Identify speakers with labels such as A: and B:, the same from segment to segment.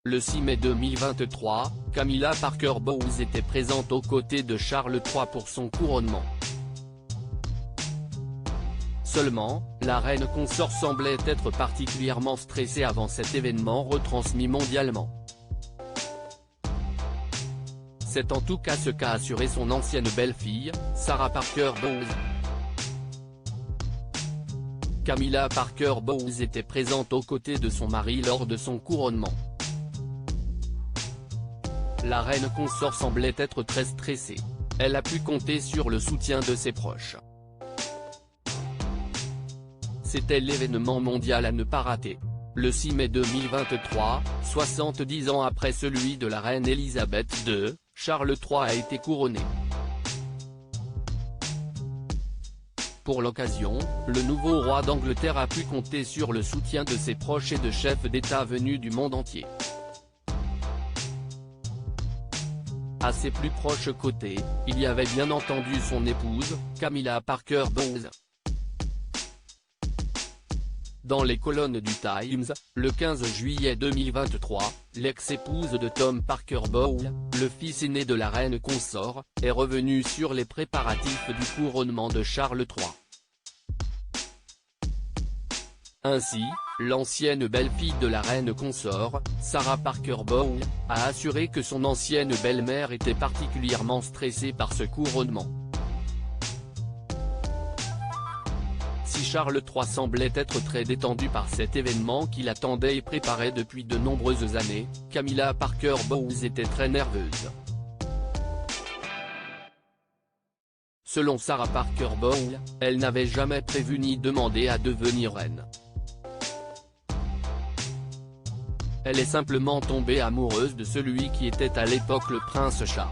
A: Le 6 mai 2023, Camilla Parker Bowles était présente aux côtés de Charles III pour son couronnement. Seulement, la reine consort semblait être particulièrement stressée avant cet événement retransmis mondialement. C'est en tout cas ce qu'a assuré son ancienne belle-fille, Sarah Parker Bowles. Camilla Parker Bowles était présente aux côtés de son mari lors de son couronnement. La reine consort semblait être très stressée. Elle a pu compter sur le soutien de ses proches. C'était l'événement mondial à ne pas rater. Le 6 mai 2023, 70 ans après celui de la reine Elisabeth II, Charles III a été couronné. Pour l'occasion, le nouveau roi d'Angleterre a pu compter sur le soutien de ses proches et de chefs d'État venus du monde entier. À ses plus proches côtés, il y avait bien entendu son épouse, Camilla Parker Bowles. Dans les colonnes du Times, le 15 juillet 2023, l'ex-épouse de Tom Parker Bowles, le fils aîné de la reine consort, est revenue sur les préparatifs du couronnement de Charles III. Ainsi, l'ancienne belle-fille de la reine consort, Sarah Parker Bowles, a assuré que son ancienne belle-mère était particulièrement stressée par ce couronnement. Si Charles III semblait être très détendu par cet événement qu'il attendait et préparait depuis de nombreuses années, Camilla Parker Bowles était très nerveuse. Selon Sarah Parker Bowles, elle n'avait jamais prévu ni demandé à devenir reine. Elle est simplement tombée amoureuse de celui qui était à l'époque le prince Charles.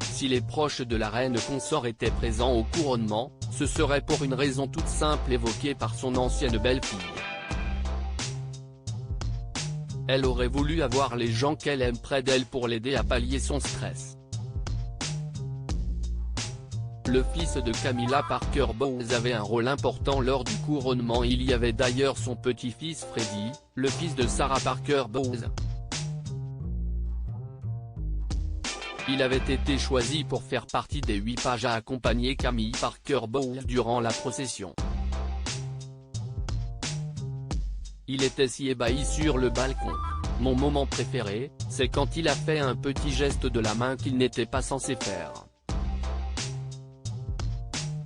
A: Si les proches de la reine consort étaient présents au couronnement, ce serait pour une raison toute simple évoquée par son ancienne belle-fille. Elle aurait voulu avoir les gens qu'elle aime près d'elle pour l'aider à pallier son stress. Le fils de Camilla Parker Bowles avait un rôle important lors du couronnement. Il y avait d'ailleurs son petit-fils Freddie, le fils de Sarah Parker Bowles. Il avait été choisi pour faire partie des 8 pages à accompagner Camilla Parker Bowles durant la procession. Il était si ébahi sur le balcon. Mon moment préféré, c'est quand il a fait un petit geste de la main qu'il n'était pas censé faire.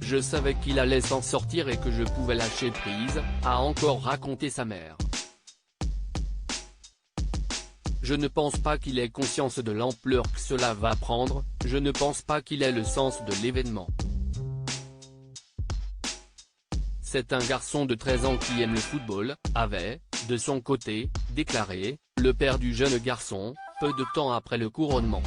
A: Je savais qu'il allait s'en sortir et que je pouvais lâcher prise, a encore raconté sa mère. Je ne pense pas qu'il ait conscience de l'ampleur que cela va prendre, je ne pense pas qu'il ait le sens de l'événement. C'est un garçon de 13 ans qui aime le football, avait, de son côté, déclaré, le père du jeune garçon, peu de temps après le couronnement.